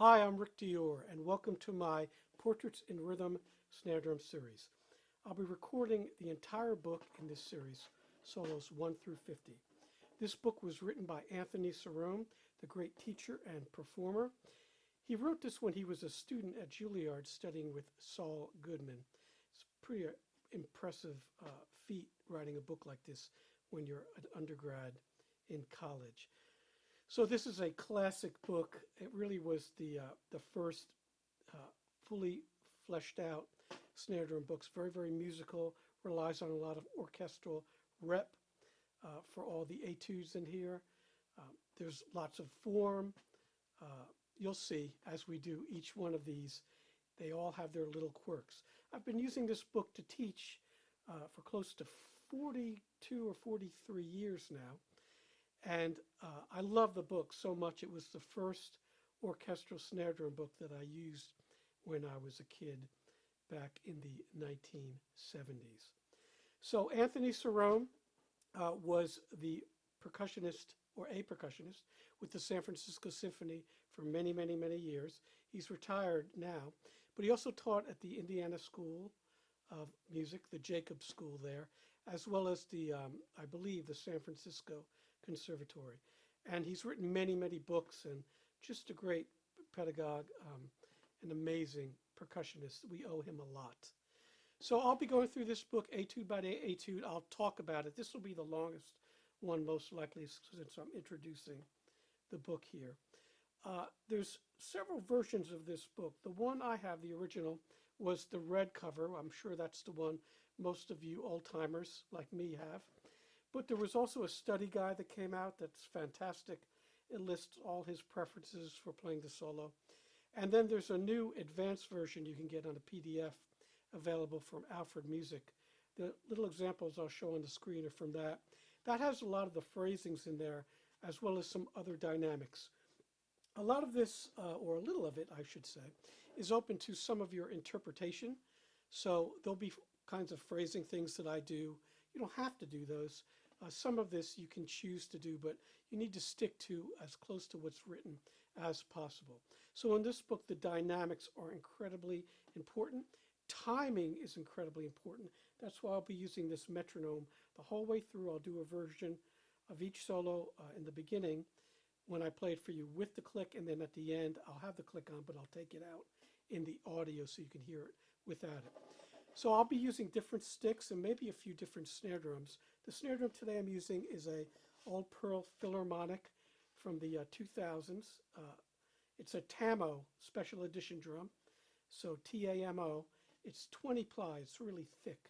Hi, I'm Rick Dior, and welcome to my Portraits in Rhythm snare drum series. I'll be recording the entire book in this series, solos 1 through 50. This book was written by Anthony Cirone, the great teacher and performer. He wrote this when he was a student at Juilliard studying with Saul Goodman. It's a pretty impressive feat writing a book like this when you're an undergrad in college. So this is a classic book. It really was the first fully fleshed out snare drum books. Very, very musical, relies on a lot of orchestral rep for all the etudes in here. There's lots of form. You'll see as we do each one of these, they all have their little quirks. I've been using this book to teach for close to 42 or 43 years now. And I love the book so much. It was the first orchestral snare drum book that I used when I was a kid back in the 1970s. So Anthony Cirone was the percussionist, or a percussionist, with the San Francisco Symphony for many, many, many years. He's retired now, but he also taught at the Indiana School of Music, the Jacobs School there, as well as the, I believe, the San Francisco Conservatory. And he's written many, many books and just a great pedagogue, an amazing percussionist. We owe him a lot. So I'll be going through this book etude by etude. I'll talk about it. This will be the longest one, most likely, since I'm introducing the book here. There's several versions of this book. The one I have, the original, was the red cover. I'm sure that's the one most of you old-timers like me have. But there was also a study guide that came out that's fantastic. It lists all his preferences for playing the solo. And then there's a new advanced version you can get on a PDF available from Alfred Music. The little examples I'll show on the screen are from that. That has a lot of the phrasings in there, as well as some other dynamics. A lot of this, or a little of it, I should say, is open to some of your interpretation. So there'll be kinds of phrasing things that I do. You don't have to do those. Some of this you can choose to do, but you need to stick to as close to what's written as possible. So in this book, the dynamics are incredibly important. Timing is incredibly important. That's why I'll be using this metronome the whole way through. I'll do a version of each solo in the beginning when I play it for you with the click, and then at the end I'll have the click on, but I'll take it out in the audio so you can hear it without it. So I'll be using different sticks and maybe a few different snare drums. The snare drum today I'm using is a all-pearl Philharmonic from the 2000s. It's a Tamo special edition drum, so T-A-M-O. It's 20 ply, it's really thick.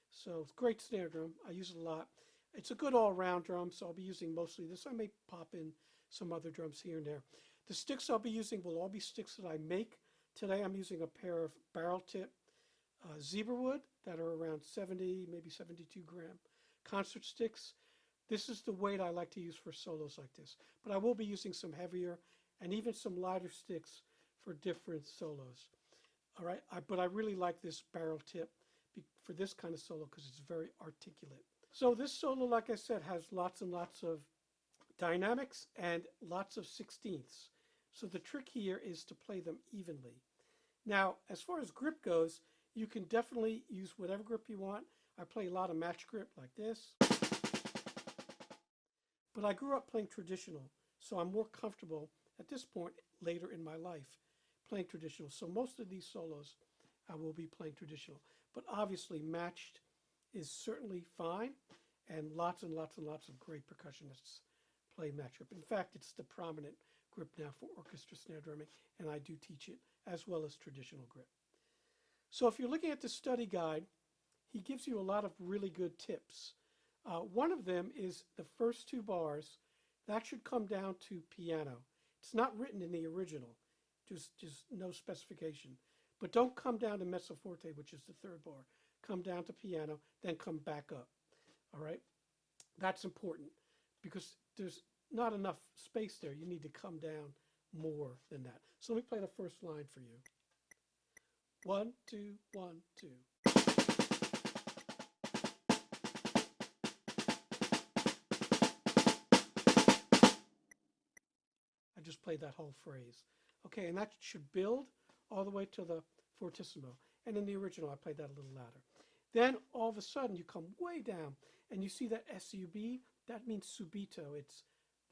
So it's a great snare drum, I use it a lot. It's a good all-round drum, so I'll be using mostly this. I may pop in some other drums here and there. The sticks I'll be using will all be sticks that I make. Today I'm using a pair of barrel tip Zebrawood that are around 70, maybe 72 gram concert sticks. This is the weight I like to use for solos like this, but I will be using some heavier and even some lighter sticks for different solos. All right, but I really like this barrel tip for this kind of solo because it's very articulate. So this solo, like I said, has lots and lots of dynamics and lots of sixteenths. So the trick here is to play them evenly. Now, as far as grip goes, you can definitely use whatever grip you want. I play a lot of match grip like this. But I grew up playing traditional, so I'm more comfortable at this point later in my life playing traditional. So most of these solos I will be playing traditional. But obviously matched is certainly fine, and lots and lots and lots of great percussionists play match grip. In fact, it's the prominent grip now for orchestra snare drumming, and I do teach it as well as traditional grip. So if you're looking at the study guide, he gives you a lot of really good tips. One of them is the first two bars. That should come down to piano. It's not written in the original, just no specification. But don't come down to mezzo forte, which is the third bar. Come down to piano, then come back up. All right? That's important because there's not enough space there. You need to come down more than that. So let me play the first line for you. 1, 2, 1, 2. I just played that whole phrase. Okay, and that should build all the way to the fortissimo. And in the original, I played that a little louder. Then all of a sudden, you come way down, and you see that SUB, that means subito. It's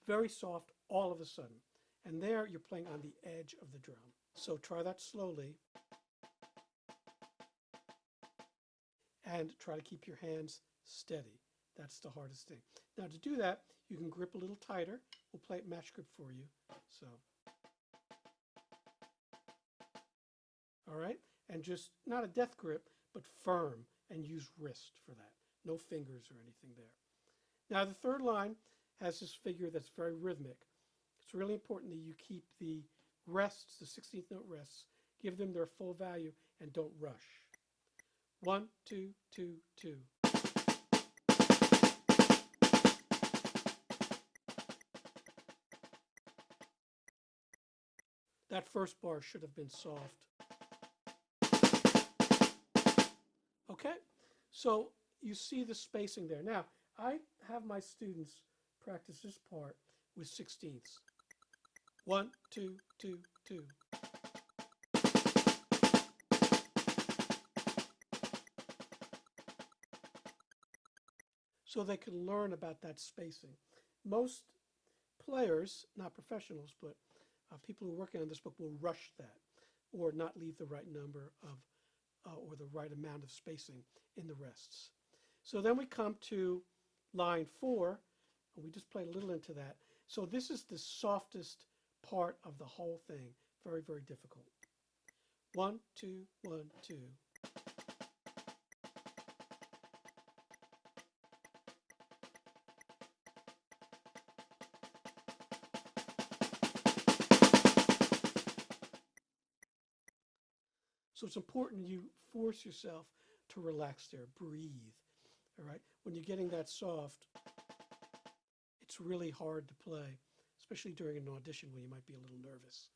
very soft all of a sudden. And there, you're playing on the edge of the drum. So try that slowly. And try to keep your hands steady. That's the hardest thing. Now to do that, you can grip a little tighter. We'll play it match grip for you. So, all right, and just not a death grip, but firm, and use wrist for that. No fingers or anything there. Now the third line has this figure that's very rhythmic. It's really important that you keep the rests, the 16th note rests, give them their full value, and don't rush. 1, 2, 2, 2. That first bar should have been soft. Okay, so you see the spacing there. Now, I have my students practice this part with 16ths. 1, 2, 2, 2. So they can learn about that spacing. Most players, not professionals, but people who are working on this book will rush that or not leave the right number of or the right amount of spacing in the rests. So then we come to line 4, and we just play a little into that. So this is the softest part of the whole thing. Very, very difficult. 1, 2, 1, 2. So it's important you force yourself to relax there, breathe, all right? When you're getting that soft, it's really hard to play, especially during an audition when you might be a little nervous.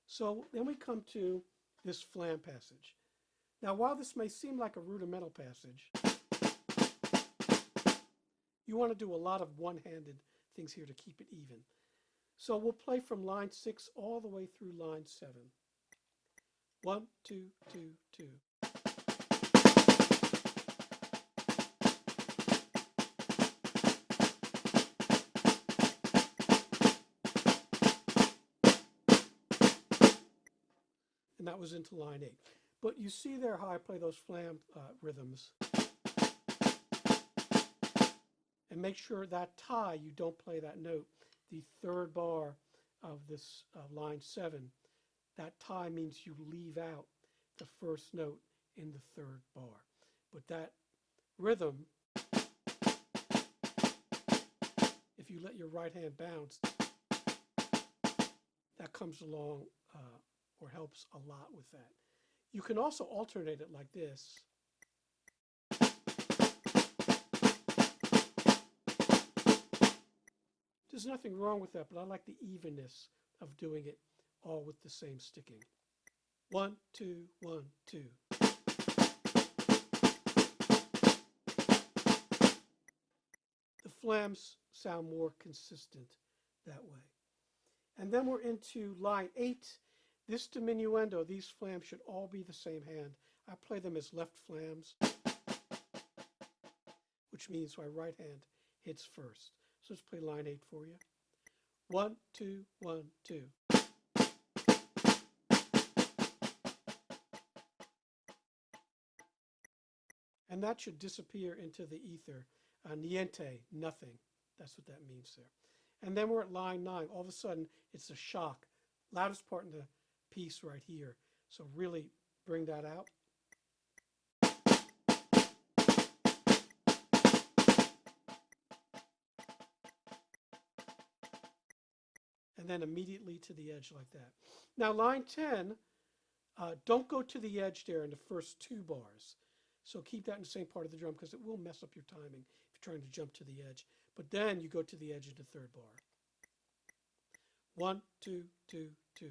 So then we come to this flam passage. Now, while this may seem like a rudimental passage, you want to do a lot of one-handed things here to keep it even. So we'll play from line 6 all the way through line 7. 1, 2, 2, 2. And that was into line 8. But you see there how I play those flam rhythms. And make sure that tie, you don't play that note. The third bar of this line 7, that tie means you leave out the first note in the third bar. But that rhythm, if you let your right hand bounce, that comes along or helps a lot with that. You can also alternate it like this. There's nothing wrong with that, but I like the evenness of doing it all with the same sticking. 1, 2, 1, 2. The flams sound more consistent that way. And then we're into line 8. This diminuendo, these flams should all be the same hand. I play them as left flams, which means my right hand hits first. So let's play line 8 for you. 1, 2, 1, 2. And that should disappear into the ether. Niente, nothing. That's what that means there. And then we're at line 9. All of a sudden, it's a shock. Loudest part in the piece right here. So really bring that out. And then immediately to the edge like that. Now line 10, don't go to the edge there in the first 2 bars. So keep that in the same part of the drum because it will mess up your timing if you're trying to jump to the edge. But then you go to the edge of the third bar. 1, 2, 2, 2.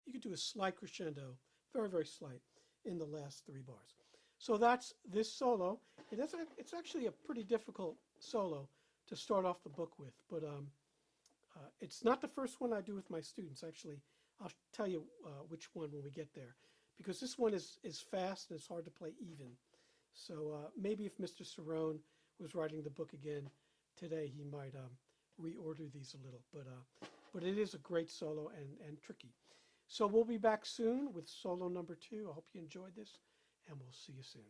You could do a slight crescendo, very, very slight. in the last 3 bars. So that's this solo. It's actually a pretty difficult solo to start off the book with, but it's not the first one I do with my students. Actually, I'll tell you which one when we get there, because this one is fast and it's hard to play even. So maybe if Mr. Cerone was writing the book again today, he might reorder these a little. But it is a great solo and tricky. So we'll be back soon with solo number 2. I hope you enjoyed this, and we'll see you soon.